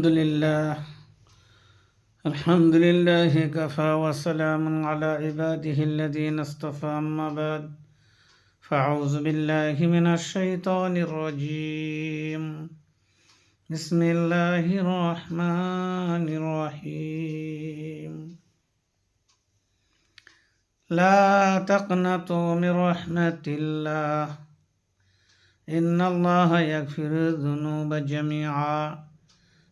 لله الحمد لله كفى وسلام على عباده الذين اصطفى أما بعد فأعوذ بالله من الشيطان الرجيم بسم الله الرحمن الرحيم لا تقنطوا من رحمة الله إن الله يغفر الذنوب جميعا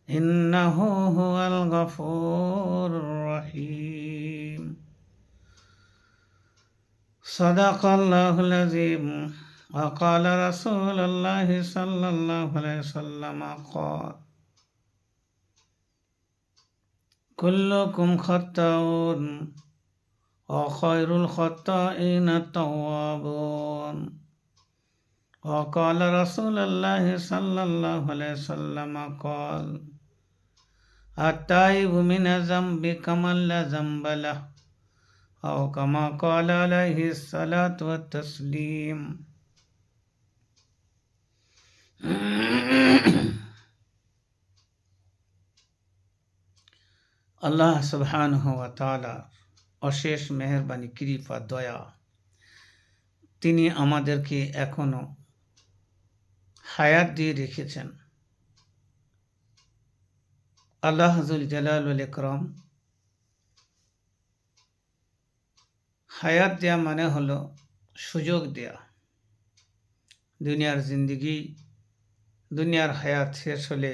إنه هو الغفور الرحيم صدق الله العظيم وقال رسول الله صلى الله عليه وسلم قال كلكم خطاؤون وخير الخطائين التوابون وقال رسول الله صلى الله عليه وسلم قال التائب من الذنب كمن لا ذنب له أو كما قال عليه الصلاة والتسليم আল্লাহ সুবহানাহু ওয়া তাআলা অশেষ মেহেরবানি কৃপা দয়া তিনি আমাদেরকে এখনো হায়াত দিয়ে রেখেছেন। আল্লাহ যুল জালালুল ইকরাম হায়াত দেয়া মানে হলো সুযোগ দেয়া। দুনিয়ার জিন্দেগি, দুনিয়ার হায়াত শেষ হলে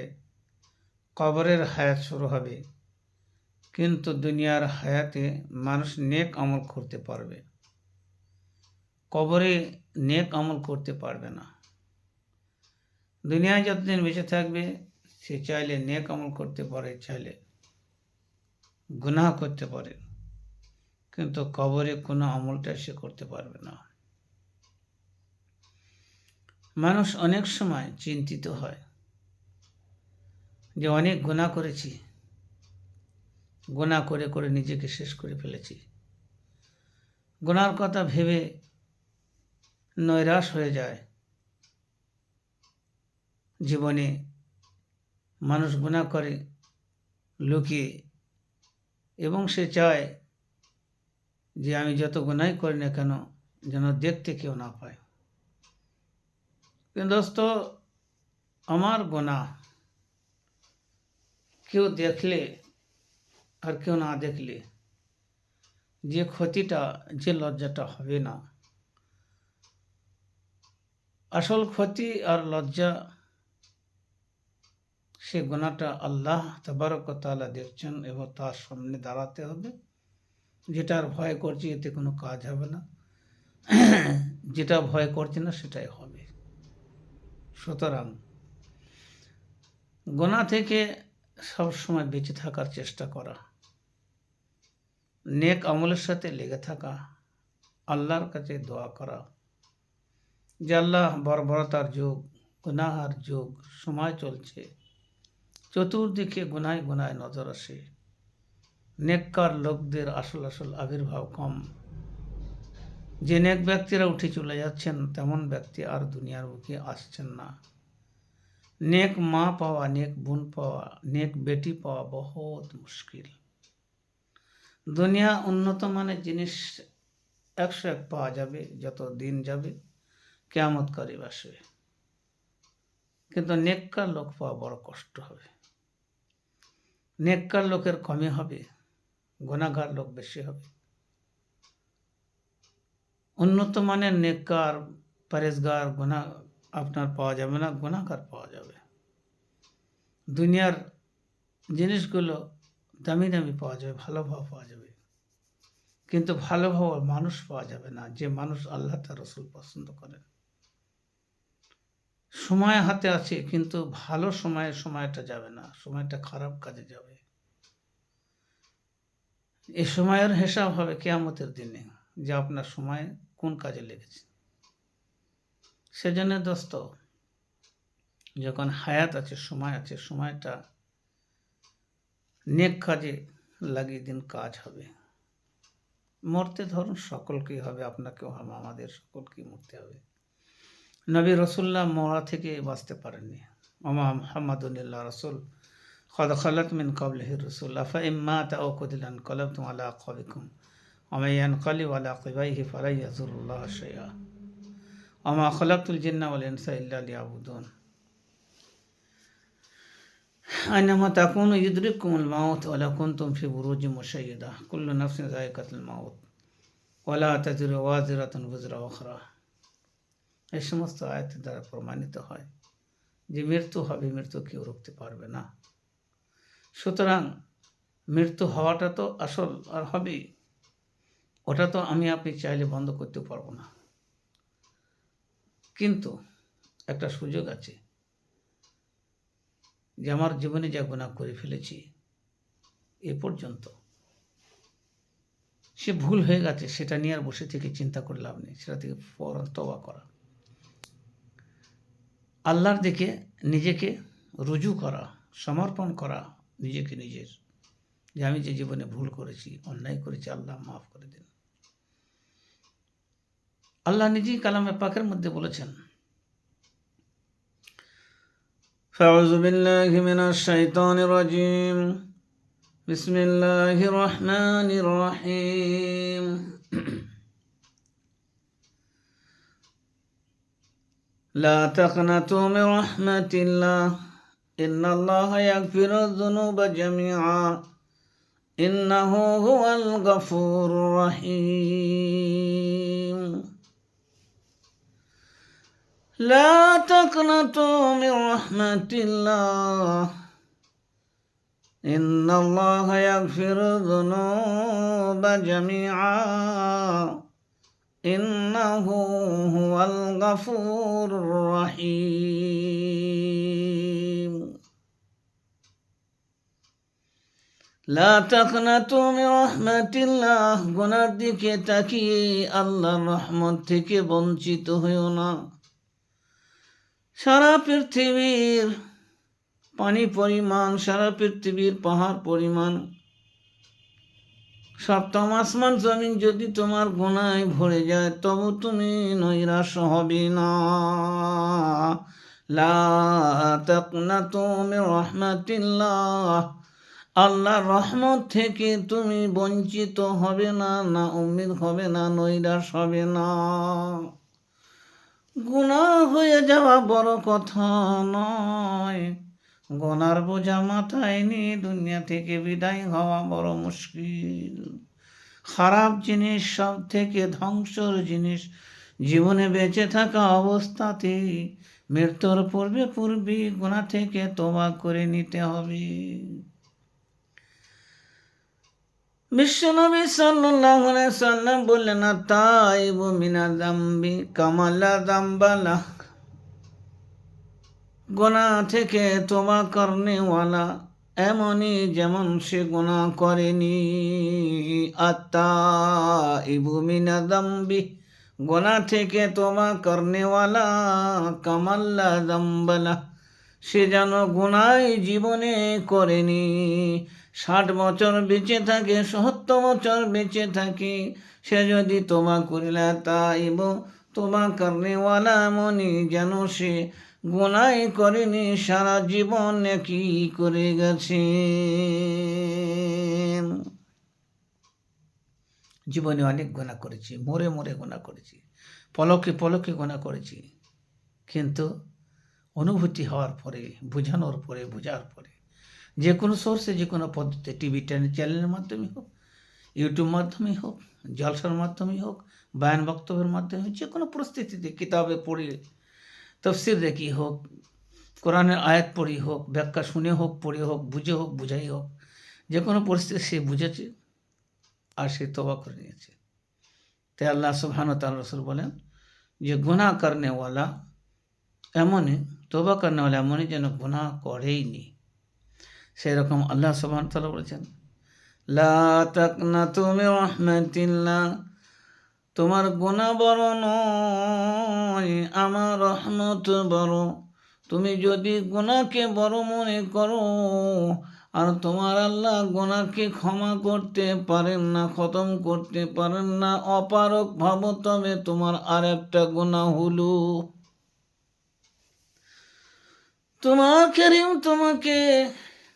কবরের হায়াত শুরু হবে, কিন্তু দুনিয়ার হায়াতে মানুষ নেক আমল করতে পারবে, কবরে নেক আমল করতে পারবে না। দুনিয়ায় যতদিন বেঁচে থাকবে সে চাইলে নেক আমল করতে পারে, চাইলে গুনাহ করতে পারে, কিন্তু কবরে কোনো আমলটা সে করতে পারবে না। মানুষ অনেক সময় চিন্তিত হয় যে অনেক গুনাহ করেছি, গুনাহ করে করে নিজেকে শেষ করে ফেলেছি। গুনার কথা ভেবে নৈরাশ হয়ে যায়। জীবনে মানুষ গুনাহ করে লুকিয়ে, এবং সে চায় যে আমি যত গুনাহই করি না কেন যেন দেখতে কেউ না পায়। কিন্তু দোস্ত, আমার গুনাহ কেউ দেখলে আর কেউ না দেখলে যে ক্ষতিটা, যে লজ্জাটা হবে না, আসল ক্ষতি আর লজ্জা সে গুনাহটা আল্লাহ তাবারক ওয়া তাআলা দেখছেন এবং তার সামনে দাঁড়াতে হবে। যেটার ভয় করছি এতে কোনো কাজ হবে না, যেটা ভয় করছি না সেটাই হবে। সুতরাং গুনাহ থেকে সবসময় বেঁচে থাকার চেষ্টা করা, নেক আমলের সাথে লেগে থাকা, আল্লাহর কাছে দোয়া করা যে আল্লাহ, বর্বরতার যুগ, গুনাহার যুগ, সময় চলছে, চতুর্দিকে গুনায় গুনায় নজর আসে, নেককার লোকদের আসল আবির্ভাব কম। যে নেক ব্যক্তিরা উঠে চলে যাচ্ছেন তেমন ব্যক্তি আর দুনিয়ার বুকে আসছেন না। নেক মা পাওয়া, নেক বোন পাওয়া, নেক বেটি পাওয়া বহুত মুশকিল। দুনিয়া উন্নত মানের জিনিস 101 পাওয়া যাবে যত দিন যাবে, কিয়ামত করিব আসবে, কিন্তু নেককার লোক পাওয়া বড় কষ্ট হবে। নেককার লোকের কমই হবে, গুনাহগার লোক বেশি হবে। উন্নত মানের নেককার, পরেজগার গুনাহ আপনার পাওয়া যাবে না, গুনাহগার পাওয়া যাবে। দুনিয়ার জিনিসগুলো দামি দামি পাওয়া যাবে, ভালো ভাব পাওয়া যাবে, কিন্তু ভালো ভাব মানুষ পাওয়া যাবে না, যে মানুষ আল্লাহ তার রাসূল পছন্দ করেন। সময় হাতে আছে, কিন্তু ভালো সময়টা যাবে না, সময়টা খারাপ কাজে যাবে। এই সময়ের হিসাব হবে কিয়ামতের দিনে, যে আপনার সময় কোন কাজে লেগেছে। সেজন্য দোস্ত, যখন হায়াত আছে, সময় আছে, সময়টা নেক কাজে লাগিয়ে দিন, কাজ হবে। মরতে ধরুন সকলকেই হবে, আপনাকেও হবে, আমাদের সকলকেই মরতে হবে। নবী রাসূলুল্লাহ মরা থেকে বাঁচতে পারেননি। ওমা মুহাম্মাদুন ইল্লা রাসূল قد خلت من قبله الرسل أفإن مات أو قتل انقلبتم على أعقابكم ومن ينقلب على عقبيه فلن يضر الله شيئا وما خلقت الجن والإنس إلا ليعبدون أينما تكونوا يدرككم الموت ولو كنتم في بروج مشيدة كل نفس ذائقة الموت ولا تزر وازرة وزر أخرى। এই সমস্ত আয়াতের দ্বারা প্রমাণিত হয় যে মৃত্যু হবে, মৃত্যু কেউ রুখতে পারবে না। সুতরাং মৃত্যু হওয়াটা তো আসল আর হবেই, ওটা তো আমি আপনি চাইলে বন্ধ করতে পারবো না। কিন্তু একটা সুযোগ আছে যে আমার জীবনে যা গুনাহ করে ফেলেছি এ পর্যন্ত, সে ভুল হয়ে গেছে, সেটা নিয়ে আর বসে থেকে চিন্তা করে লাভ নেই, সেটা থেকে ফৌরন তওবা করা, আল্লাহর দিকে নিজেকে রুজু করা, সমর্পণ করা নিজেকে নিজের, যে আমি যে জীবনে ভুল করেছি, অন্যায় করেছি, আল্লাহ মাফ করে দিন। আল্লাহ নিজেই কালামে পাকের মধ্যে বলেছেন, ফাউযু বিল্লাহি মিনাশ শাইতানির রাজিম বিসমিল্লাহির রহমানির রহিম لا تقنطوا من رحمة الله إن الله يغفر الذنوب جميعا إنه هو الغفور الرحيم لا تقنطوا من رحمة الله إن الله يغفر الذنوب جميعا إنه هو الغفور الرحيم لا تقنطوا من رحمة الله গুনার দিকে তাকিয়ে আল্লাহর রহমত থেকে বঞ্চিত হইও না। সারা পৃথিবীর পানি পরিমাণ, সারা পৃথিবীর পাহাড় পরিমাণ, সপ্তম আসমান জমিন যদি তোমার গুনায় ভরে যায় তবু তুমি নৈরাশ হবে না। লা তাকনাতু মির রাহমাতিল্লাহ, আল্লাহর রহমত থেকে তুমি বঞ্চিত হবে না, না উম্মিদ হবে না, নৈরাশ হবে না। গুনাহ হয়ে যাওয়া বড় কথা নয়, গুনার বোঝা মাথায় নিয়ে দুনিয়া থেকে বিদায় হওয়া বড় মুশকিল। খারাপ জিনিস, সব থেকে ধ্বংসর জিনিস জীবনে বেঁচে থাকা অবস্থাতে মৃত্যুর পূর্বে গুনাহ থেকে তওবা করে নিতে হবে। বিশ্বনবী সাল্লাল্লাহু আলাইহি সাল্লাম বললেন, তাইবু মিনা যামবি কামা লা যামবা লাহ, গুনাহ থেকে তওবা করনেওয়ালা এমনই যেমন সে গুনাহ করেনি। আত্তাইবু মিনা যামবি, গুনাহ থেকে তওবা করনেওয়ালা কামা লা যামবা লাহ, সে যেন গুনাহ জীবনে করেনি। 60 বছর বেঁচে থাকে, 70 বছর বেঁচে থাকে, সে যদি তওবা করিলা তাইব তওবা করনেওয়ালা এমনই যেন সে গুনাহ করেনি, সারা জীবন কি করে গেছে। জীবনে অনেক গুনাহ করেছি, মরে মরে গুনাহ করেছি, পলকে পলকে গুনাহ করেছি, কিন্তু অনুভূতি হওয়ার পরে, বোঝানোর পরে, বোঝার পরে, যে কোনো সোর্সে, যে কোনো পদ্ধতি, টিভি চ্যানেলের মাধ্যমে হোক, ইউটিউব মাধ্যমে হোক, জলসার মাধ্যমে হোক, বয়ান বক্তব্যের মাধ্যমে হোক, যে কোনো পরিস্থিতিতে কিতাবে পড়ি, তফসির দেখি হোক, কোরআনের আয়াত পড়ি হোক, ব্যাখ্যা শুনে হোক, পড়ে হোক, বুঝে হোক, বুঝাই হোক, যে কোনো পরিস্থিতি সে বুঝেছে আর সে তওবা করে নিয়েছে। তাই আল্লাহ সুবহানাহু ওয়া তাআলা রাসূল বলেন যে গুনাহ করনেওয়ালা এমনই, তওবা করনেওয়ালা এমনই যেন গুনাহ করেইনি। সেই রকম আল্লাহ সুবহানাহু ওয়া তাআলা বলেছেন, লা তাকনাতু মির রাহমাতিল্লাহ, তোমার গুনাহ বড় নয়, আমার রহমত বড়। তুমি যদি গুনাহকে বড় মনে করো আর তোমার আল্লাহ গুনাহকে ক্ষমা করতে পারেন না, খতম করতে পারেন না, অপারক ভাবো, তবে তোমার আর একটা গুনাহ হলো। তোমার কারীম তোমাকে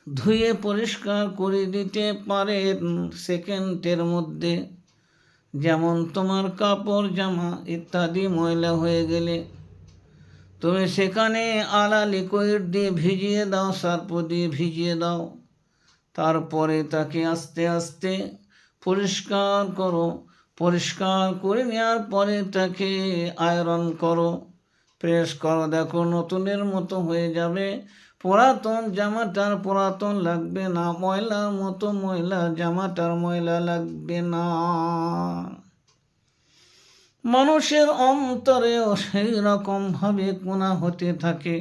ধুয়ে পরিষ্কার করে দিতে পারেন সেকেন্ডের মধ্যে। যেমন তোমার কাপড় জামা ইত্যাদি ময়লা হয়ে গেলে তুমি সেখানে আলা লিকুইড দিয়ে ভিজিয়ে দাও, সার্ফ দিয়ে ভিজিয়ে দাও। তারপরে তাকে আস্তে আস্তে পরিষ্কার করো। পরিষ্কার করে নেওয়ার পরে তাকে আয়রন করো, প্রেস করো। দেখো নতুনের মতো হয়ে যাবে। পুরাতন জামাটার পুরাতন লাগবে না, ময়লার মতো ময়লা জামাটার ময়লা লাগবে না। মানুষের অন্তরেও সেই রকমভাবে গুনাহ হতে থাকে।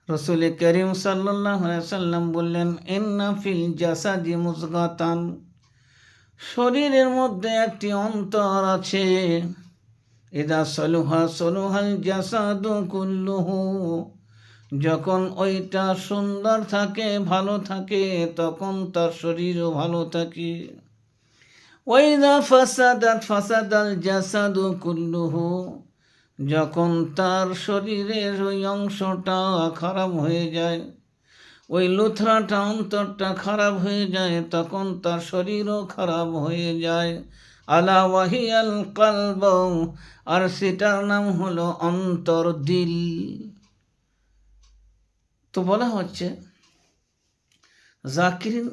রসুল করিম সাল্লাল্লাহু আলাইহি সাল্লাম বললেন, ইন্না ফিল জাসাদি মুযগাতান, শরীরের মধ্যে একটি অন্তর আছে। ইদা সলুহা সলুহাল জাসাদু কুল্লুহু, যখন ওইটা সুন্দর থাকে, ভালো থাকে, তখন তার শরীরও ভালো থাকে। ওয়াইদা ফাসাদাত ফাসাদাল জাসাদু কুল্লুহু, যখন তার শরীরের ওই অংশটা খারাপ হয়ে যায়, ওই লুথরাটা অন্তরটা খারাপ হয়ে যায়, তখন তার শরীরও খারাপ হয়ে যায়। আলা ওয়াহিয়াল কলব, আর সেটার নাম হলো অন্তর, দিল। তো বলা হচ্ছে জাকিরিন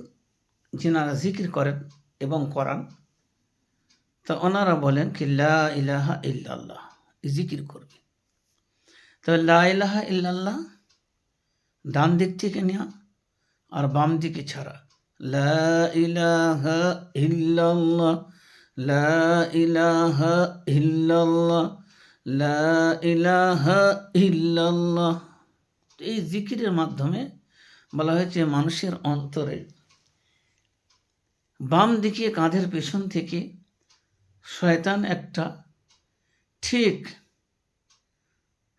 যিনারা জিকির করেন এবং করান, তা ওনারা বলেন কি লা ইলাহা ইল্লাল্লাহ, জিকির করবে। তো লা ইলাহা ইল্লাল্লাহ ডান দিক থেকে নেওয়া আর বাম দিকে ছাড়া। লা ইলাহা ইল্লাল্লাহ, লা ইলাহা ইল্লাল্লাহ, লা ইলাহা ইল্লাল্লাহ। এই জিকিরের মাধ্যমে বলা হয়েছে মানুষের অন্তরে বাম দিকে কাঁধের পেছন থেকে শয়তান একটা ঠিক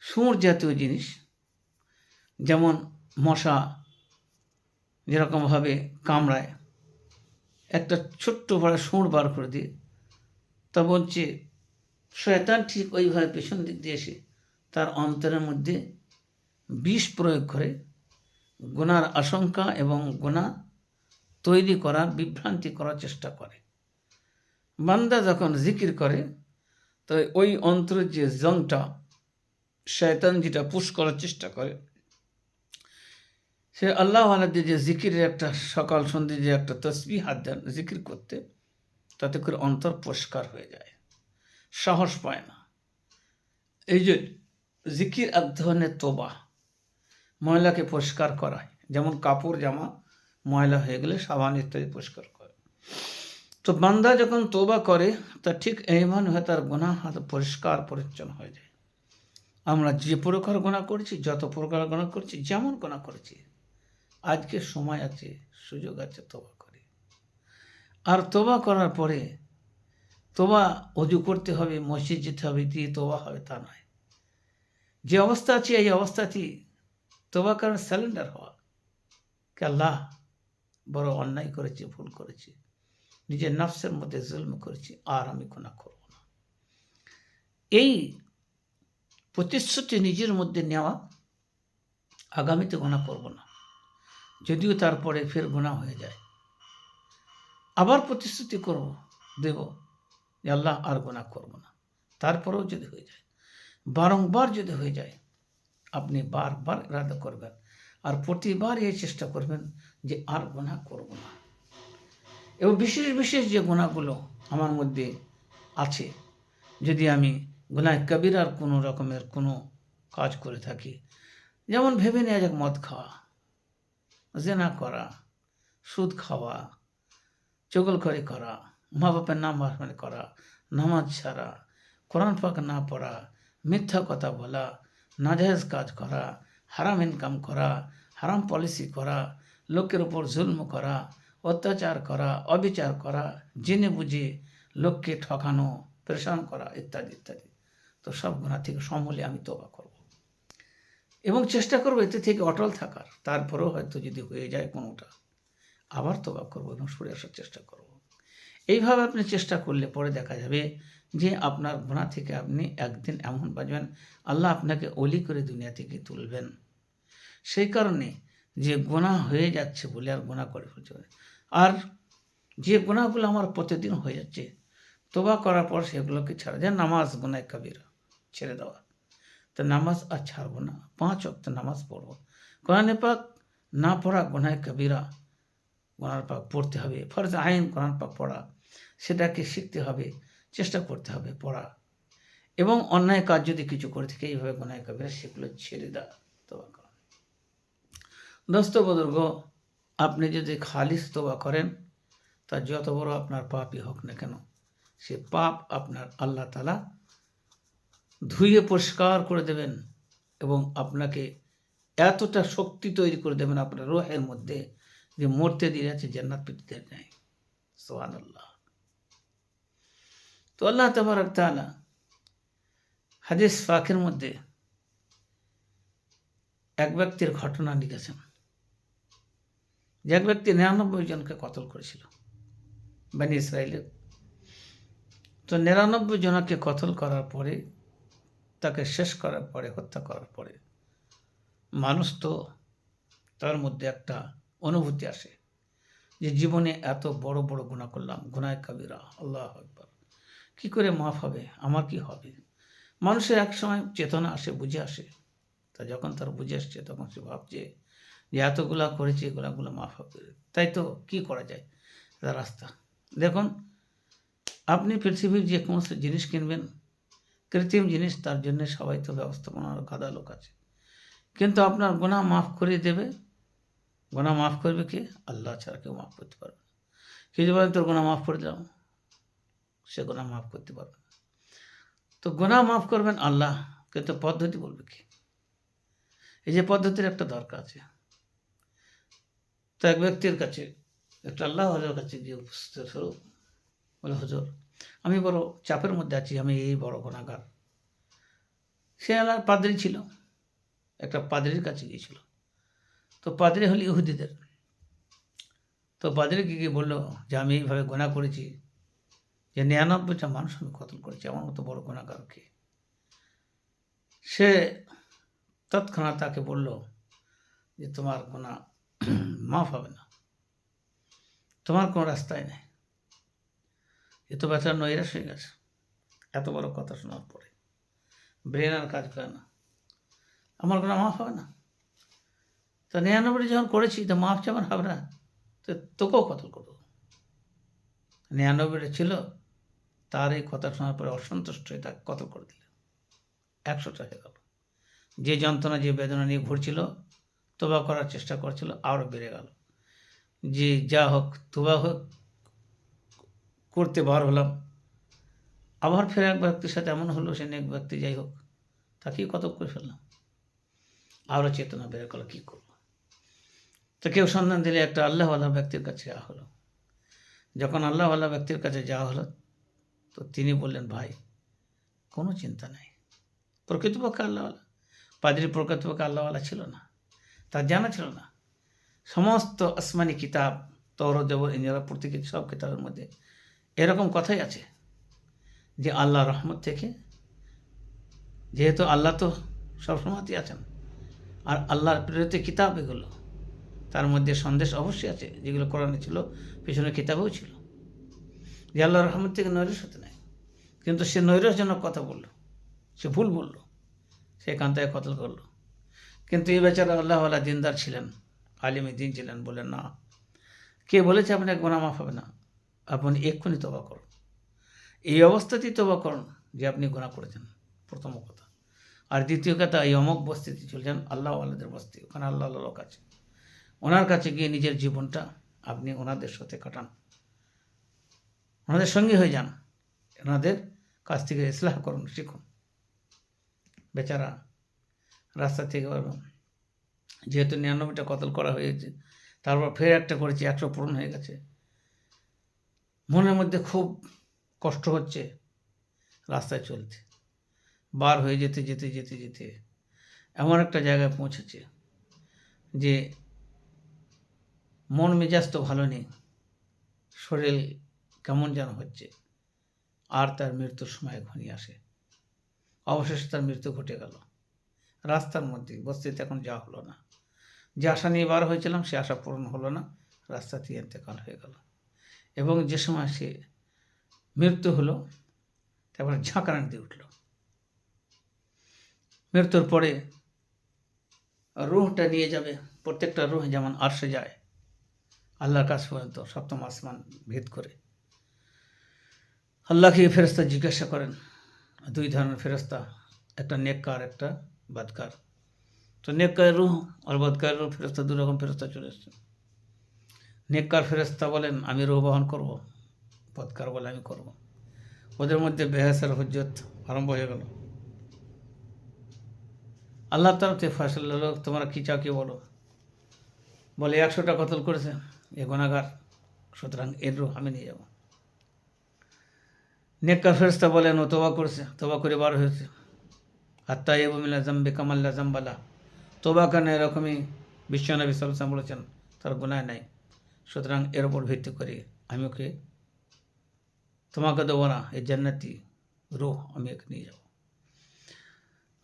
সুর জাতীয় জিনিস, যেমন মশা যেরকমভাবে কামড়ায়, একটা ছোট্ট বড় সুর বার করে দিয়ে, তা বলছে শয়তান ঠিক ওইভাবে পেছন দিক দিয়ে এসে তার অন্তরের মধ্যে বিষ প্রয়োগ করে গুনার আশঙ্কা এবং গুনাহ তৈরি করার, বিভ্রান্তি করার চেষ্টা করে। বান্দা যখন জিকির করে, তো ওই অন্তরের যে জংটা শয়তান যেটা পুশ করার চেষ্টা করে, সে আল্লাহ আলাদা যে জিকিরের একটা সকাল সন্ধ্যে যে একটা তসবিহ হাত দেন জিকির করতে, তাতে করে অন্তর পরিষ্কার হয়ে যায়, সাহস পায় না। এই যে জিকির এক ধরনের তোবা, ময়লাকে পরিষ্কার করায়, যেমন কাপড় জামা ময়লা হয়ে গেলে সাবান ইত্যাদি পরিষ্কার করে। তো বান্দা যখন তোবা করে, তা ঠিক এইমান হয়ে তার গুনাহ পরিষ্কার পরিচ্ছন্ন হয়ে যায়। আমরা যে প্রকার গুনাহ করেছি, যত প্রকার গুনাহ করেছি, যেমন গুনাহ করেছি, আজকে সময় আছে, সুযোগ আছে, তোবা করে। আর তোবা করার পরে তোবা অজু করতে হবে, মসজিদ যেতে হবে, দিয়ে তোবা হবে তা নয়। যে অবস্থা আছে এই অবস্থাতেই তোবা করার স্যালেন্ডার হওয়া, কে আল্লাহ বড় অন্যায় করেছি, ভুল করেছি, নিজের নফসের মধ্যে জুলম করেছি, আর আমি গুনাহ করব না। এই প্রতিশ্রুতি নিজের মধ্যে নেওয়া, আগামীতে গুনাহ করব না, যদিও তারপরে ফের গুনাহ হয়ে যায়, আবার প্রতিশ্রুতি দেব যে আল্লাহ আর গুনাহ করব না। তারপরেও যদি হয়ে যায়, বারংবার যদি হয়ে যায়, আপনি বারবার ইরাদা করবেন আর প্রতিবার এই চেষ্টা করবেন যে আর গুনাহ করব না। এবং বিশেষ বিশেষ যে গুনাহগুলো আমার মধ্যে আছে, যদি আমি গুনাহ কবিরার কোনো রকমের কোনো কাজ করে থাকি, যেমন ভেবে নেওয়া যাক মদ খাওয়া, জেনা করা, সুদ খাওয়া, চগলখড়ি করা, মা বাপের নাম বাসমানি করা, নামাজ ছাড়া, কোরআন পাক না পড়া, মিথ্যা কথা বলা, নাজায়েজ কাজ করা, হারাম ইনকাম করা, হারাম পলিসি করা, লোকের উপর জুলম করা, অত্যাচার করা, অবিচার করা, জেনে বুঝে লোককে ঠকানো, পেরেশান করা, ইত্যাদি ইত্যাদি। তো সব গুনাহ থেকে সমূলে আমি তওবা করব এবং চেষ্টা করব এতে থেকে অটল থাকার। তারপরেও হয়তো যদি হয়ে যায় কোনোটা, আবার তওবা করব এবং সরে আসার চেষ্টা করব। এইভাবে আপনি চেষ্টা করলে পরে দেখা যাবে যে আপনার গুনাহ থেকে আপনি একদিন এমন বাঁচবেন, আল্লাহ আপনাকে ওলি করে দুনিয়া থেকে তুলবেন। সেই কারণে যে গুনাহ হয়ে যাচ্ছে বলে আর গুনাহ করে ফেলছে, আর যে গুনাহগুলো আমার প্রতিদিন হয়ে যাচ্ছে তওবা করার পর সেগুলোকে ছাড়া যায়। নামাজ গুনাহে কাবিরা ছেড়ে দেওয়া, তো নামাজ আর ছাড়বো না, 5 ওয়াক্ত নামাজ পড়বো। কোরআনে পাক না পড়া গুনাহে কাবিরা, কোরআন পাক পড়তে হবে, ফরজ আইন কোরআন পাক পড়া, সেটাকে শিখতে হবে, চেষ্টা করতে হবে পড়া, এবং অন্যায় কাজ যদি কিছু করে থাকে এইভাবে গুনাহে কাবিরা সেগুলো ছেড়ে দেওয়া, তওবা করা। দোস্ত বুজুর্গ, আপনি যদি খালিস তওবা করেন, তা যত বড় আপনার পাপই হোক না কেন, সে পাপ আপনার আল্লাহ তাআলা ধুয়ে পরিষ্কার করে দেবেন এবং আপনাকে এতটা শক্তি তৈরি করে দেবেন আপনার রূহের মধ্যে যে মরতে দিয়ে যাচ্ছে জান্নাত পেতে দেয় নাই। সুবহানাল্লাহ। তো আল্লাহ তাবারক তাআলা হাদিস পাকের মধ্যে এক ব্যক্তির ঘটনা লিখেছেন, যে এক ব্যক্তি 99 জনকে কতল করেছিল বনি ইসরাইলের। তো 99 জনকে কতল করার পরে, তাকে শেষ করার পরে, হত্যা করার পরে মানুষ তো তার মধ্যে একটা অনুভূতি আসে যে জীবনে এত বড় বড় গুনাহ করলাম, গুনাহে কাবিরা, আল্লাহু আকবার, কি করে মাফ হবে, আমার কি হবে। মানুষের এক সময় চেতনা আসে, বুঝে আসে। তা যখন তার বুঝে আসছে তখন সে ভাবছে যে এতগুলা করেছি, এগুলাগুলো মাফ হবে, তাই তো কি করা যায়, তার রাস্তা। দেখুন, আপনি পৃথিবীর যে কোনো জিনিস কিনবেন, কৃত্রিম জিনিস, তার জন্য সবাই তো ব্যবস্থাপনার গাদা লোক আছে, কিন্তু আপনার গুনাহ মাফ করে দেবে, গুনাহ মাফ করবে কে? আল্লাহ ছাড়া কেউ মাফ করতে পারবে না। কেউ যদি বলেন তোর গুনাহ মাফ করে দিলাম, সে গুনাহ মাফ করতে পারবে না। তো গুনাহ মাফ করবেন আল্লাহ, কিন্তু পদ্ধতি বলবে কি? এই যে পদ্ধতির একটা দরকার আছে। তো এক ব্যক্তির কাছে, একটা আল্লাহ ওয়ালার কাছে গিয়ে উপস্থিত হলো, বলে হুজুর, আমি বড় চাপের মধ্যে আছি, আমি এই বড় গুনাহগার। সে আল্লাহর পাদ্রী ছিল, একটা পাদ্রীর কাছে গিয়েছিল। তো পাদ্রী হল ইহুদিদের। তো পাদ্রীকে গিয়ে বললো যে আমি এইভাবে গুনাহ করেছি, যে 99টা মানুষ আমি কতল করেছি, আমার মতো বড় গুনাহগারকে। সে তৎক্ষণাৎ তাকে বলল যে তোমার গুনাহ মাফ হবে না, তোমার কোনো রাস্তাই নেই। এ তো বেচারা নৈরাশ হয়ে গেছে এত বড় কথা শোনার পরে, ব্রেন আর কাজ করে না, আমার গুনাহ মাফ হবে না। তো 99 যখন করেছি তো মাফ যেমন হবে না, তো তোকেও কতল করবো। 99 ছিল, তার এই কথা শোনার পরে অসন্তুষ্ট হয়ে তাকে কতল করে দিল। 100টা হয়ে গেল। যে যন্ত্রণা, যে বেদনা নিয়ে ঘুরছিল, তওবা করার চেষ্টা করছিল, আরও বেড়ে গেল। যে যা হোক, তওবা হোক করতে বার হলাম, আবার ফের এক ব্যক্তির সাথে এমন হলো, সে নেক ব্যক্তি, যাই হোক, তাকেই কতল করে ফেললাম, আরও চেতনা বেড়ে গেল, কী করবো। তো কেউ সন্ধান দিলে একটা আল্লাহওয়ালা ব্যক্তির কাছে যাওয়া হলো। যখন আল্লাহওয়ালা ব্যক্তির কাছে যাওয়া হলো, তো তিনি বললেন, ভাই কোনো চিন্তা নাই, প্রকৃতপক্ষে আল্লাহওয়ালা। পাদ্রী প্রকৃতপক্ষে আল্লাহওয়ালা ছিল না, তার জানা ছিল না। সমস্ত আসমানি কিতাব, তওরাত, জবর, ইনজিল, প্রত্যেক সব কিতাবের মধ্যে এরকম কথাই আছে যে আল্লাহর রহমত থেকে, যেহেতু আল্লাহ তো সবসময়তেই আছেন, আর আল্লাহর প্রেরিত কিতাব এগুলো, তার মধ্যে সন্দেশ অবশ্যই আছে, যেগুলো কোরআনে ছিল, পিছনের কিতাবেও ছিল, যে আল্লাহর রহমত থেকে নৈরাশ হতে নেই। কিন্তু সে নৈরাশজনক কথা বলল, সে ভুল বলল, সে কান্তায় কতল করলো। কিন্তু এই বেচারা আল্লাহওয়ালা দিনদার ছিলেন, আলিমে দিন ছিলেন, বলেন না, কে বলেছে আপনার গুনাহ মাফ হবে না, আপনি এক্ষুনি তওবা করুন, এই অবস্থাতেই তওবা করুন যে আপনি গুনাহ করেছেন, প্রথম কথা। আর দ্বিতীয় কথা, এই অমুক বস্তিতে চলে যান, আল্লাহওয়ালাদের বস্তি, ওখানে আল্লাহ লোক আছে, ওনার কাছে গিয়ে নিজের জীবনটা আপনি ওনাদের সাথে কাটান, ওনাদের সঙ্গী হয়ে যান, ওনাদের কাছ থেকে ইসলাহ করুন, শিখুন। বেচারা রাস্তা থেকে, যেহেতু 99টা কতল করা হয়েছে, তারপর ফের একটা করেছি, 100 পূরণ হয়ে গেছে, মনের মধ্যে খুব কষ্ট হচ্ছে রাস্তায় চলতে। বার হয়ে যেতে যেতে যেতে যেতে এমন একটা জায়গায় পৌঁছেছে যে মন মেজাজ তো ভালো নেই, শরীর কেমন যেন হচ্ছে, আর তার মৃত্যুর সময় ঘনিয়ে আসে। অবশেষে তার মৃত্যু ঘটে গেল রাস্তার মধ্যে, বস্তিতে এখন যাওয়া হলো না। যে আশা নিয়ে বার হয়েছিলাম সে আশা পূরণ হলো না, রাস্তাতেই ইন্তেকাল হয়ে গেল। এবং যে সময় সে মৃত্যু হলো তারপরে ঝাঁকানি দিয়ে উঠল। মৃত্যুর পরে রুহটা নিয়ে যাবে, প্রত্যেকটা রুহ যেমন আরশে যায় আল্লাহর কাছ পর্যন্ত, সপ্তম আসমান ভেদ করে। আল্লাহকে ফেরেশতা জিজ্ঞাসা করেন, দুই ধরনের ফেরেশতা, একটা নেককার একটা বদকার। তো নেককার রুহ আর বদকার রুহ ফেরেশতা, দু রকম ফেরেশতা চলে এসছে। নেককার ফেরেশতা বলেন আমি রুহ বহন করব, বদকার বলে আমি করব। ওদের মধ্যে বেহেসের হুজ্জত আরম্ভ হয়ে গেল। আল্লাহ তরফ থেকে ফয়সালা হলো, তোমরা কী চাও কি বলো। বলে 100টা কতল করেছে এ গুনাহগার, সুতরাং এর রুহ আমি নিয়ে যাব। নেককার ফেরেশতা বলেন ও তওবা করেছে, তওবা করে বার হয়েছে। আত্মা এবমিল্লা জাম্বে কামাল্লা জাম্বালা, তওবা কেন এরকমই বিশ্বনবী সাল্লাল্লাহু আলাইহি ওয়াসাল্লাম বলেছেন তার গুনাহ নাই, সুতরাং এর ওপর ভিত্তি করে আমি ওকে তোমাকে দেবো না, এই জান্নাতি রুহ আমি একে নিয়ে যাব।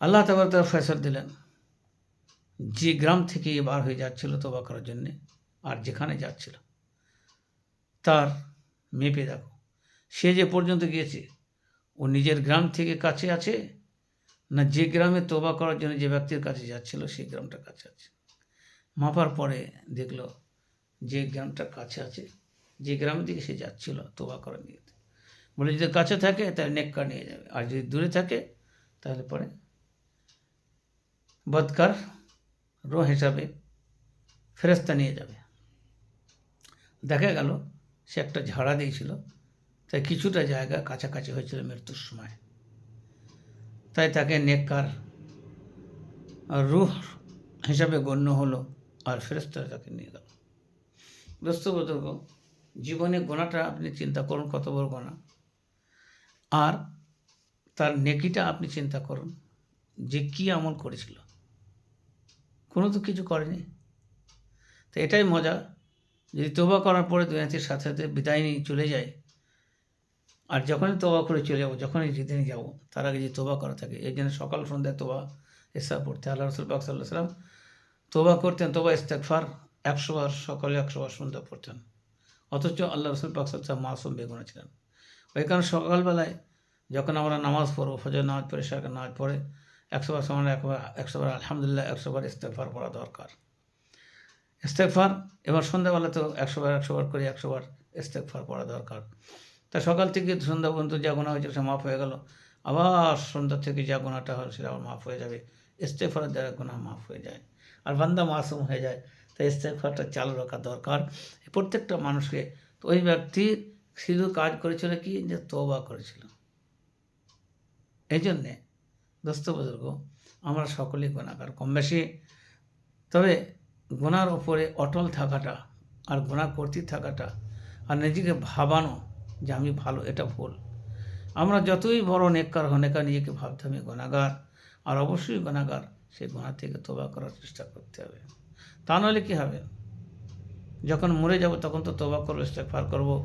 আল্লাহ তাবারক ওয়া তাআলা ফয়সালা দিলেন, যে গ্রাম থেকে বার হয়ে যাচ্ছিল তওবা করার জন্যে আর যেখানে যাচ্ছিল তার মেপে দেখো, সে যে পর্যন্ত গিয়েছে ও নিজের গ্রাম থেকে কাছে আছে না যে গ্রামে তওবা করার জন্য যে ব্যক্তির কাছে যাচ্ছিল সেই গ্রামটা কাছে আছে। মাপার পরে দেখলো যে গ্রামটা কাছে আছে, যে গ্রামের দিকে সে যাচ্ছিল তওবা করার নিয়ে, বলে যদি কাছে থাকে তাহলে নেককার নিয়ে যাবে, আর যদি দূরে থাকে তাহলে পরে বদকার রুহ হিসাবে ফেরেশতা নিয়ে যাবে। দেখা গেল সে একটা ঝাড়া দিয়েছিল, তাই কিছুটা জায়গা কাছাকাছি হয়েছিল মৃত্যুর সময়, তাই তাকে নেককার রুহ হিসাবে গণ্য হলো আর ফেরেশতারা তাকে নিয়ে গেল। দোস্তবুজুর্গ, জীবনে গোনাটা আপনি চিন্তা করুন কত বড় গোনা, আর তার নেকিটা আপনি চিন্তা করুন যে কী আমল করেছিল, কোনো তো কিছু করেনি। তো এটাই মজা, যদি তওবা করার পরে দুনিয়ার সাথে সাথে বিদায় নিয়ে চলে যায়, আর যখনই তওবা করে চলে যাবো, যখনই যেদিনই যাবো তার আগে যে তওবা করা থাকে, এই জন্য সকাল সন্ধ্যায় তওবা ইস্তেগফার পড়তে আল্লাহ রাসূল পাক সাল্লাল্লাহু আলাইহি ওয়াসাল্লাম তওবা করতেন, তওবা ইস্তেগফার 100 বার সকালে 100 বার সন্ধ্যা পড়তেন। অথচ আল্লাহ রাসূল পাক সাল্লাল্লাহু আলাইহি ওয়াসাল্লাম মাসুম বেগুনাহ ছিলেন। ওই কারণে সকালবেলায় যখন আমরা নামাজ পড়বো, ফজর নামাজ পড়ে এশার নামাজ পড়ে 100 বার সমান 100 বার আলহামদুলিল্লাহ, 100 বার ইস্তেগফার পড়া দরকার। ইস্তেগফার এবার সন্ধ্যাবেলাতেও 100 বার করে 100 বার ইস্তেগফার পড়া দরকার। তা সকাল থেকে সন্ধ্যা পর্যন্ত যা গুনাহ হয়েছিল সে মাফ হয়ে গেল, আবার সন্ধ্যা থেকে যা গুনাহটা হল সেটা আবার মাফ হয়ে যাবে। ইস্তেগফারের দ্বারা গুনাহ মাফ হয়ে যায় আর বান্দা মাসুম হয়ে যায়। তাই ইস্তেগফারটা চালু রাখা দরকার প্রত্যেকটা মানুষকে। তো ওই ব্যক্তি শুধু কাজ করেছিল কি, যে তওবা করেছিল। এই জন্যে দোস্ত বুজুর্গ, আমরা সকলেই গুনাহগার কম বেশি, তবে গুনার ওপরে অটল থাকাটা আর গুনাহ করতে থাকাটা আর নিজেকে ভাবানো যে আমি ভালো, এটা ভুল। আমরা যতই বড় নেককার নেককার নিজেকে ভাবতে হবে গুনাহগার, আর অবশ্যই গুনাহগার, সেই গুনাহ থেকে তওবা করার চেষ্টা করতে হবে। তা নাহলে কী হবে, যখন মরে যাব তখন তো তওবা করবো, ইস্তেগফার করবো,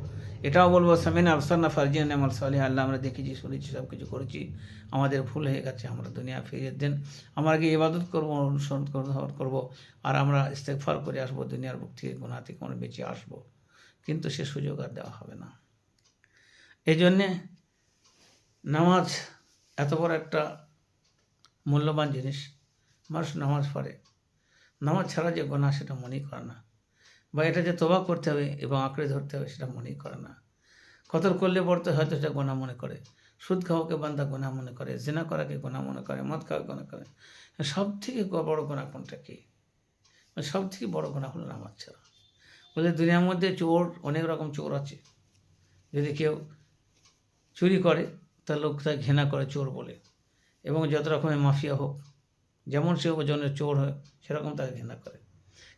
এটাও বলবো সামিনা আবসারনা ফারজিনা আমাল সালিহা, আল্লাহ আমরা দেখেছি শুনেছি সব কিছু করেছি, আমাদের ভুল হয়ে গেছে, আমরা দুনিয়া ফিরিয়ে দেন, আমরা গিয়ে ইবাদত করবো, অনুসরণ করবো, আর আমরা ইস্তেগফার করে আসবো, দুনিয়ার বুক থেকে গুনাহ থেকে আমরা বেঁচে আসবো। কিন্তু সে সুযোগ আর দেওয়া হবে না। এই জন্যে নামাজ এত বড় একটা মূল্যবান জিনিস, মানুষ নামাজ পড়ে, নামাজ ছাড়া যে গুনাহ সেটা মনেই করে না, বা এটা যে তওবা করতে হবে এবং আঁকড়ে ধরতে হবে সেটা মনেই করে না। কতল করলে পড়তে হয়তো সেটা গুনাহ মনে করে, সুদ খাওয়াকে বান্দা গুনাহ মনে করে, জিনা করাকে গুনাহ মনে করে, মদ খাওয়া গুনাহ করে। সব থেকে বড় গুনাহ কোনটা কি? সব থেকে বড় গুনাহ হলো নামাজ ছাড়া। বলে দুনিয়ার মধ্যে চোর, অনেক রকম চোর আছে। যদি কেউ চুরি করে তার লোক তাকে ঘৃণা করে চোর বলে, এবং যত রকমের মাফিয়া হোক, যেমন সে ওজনের চোর হয় সেরকম তাকে ঘৃণা করে।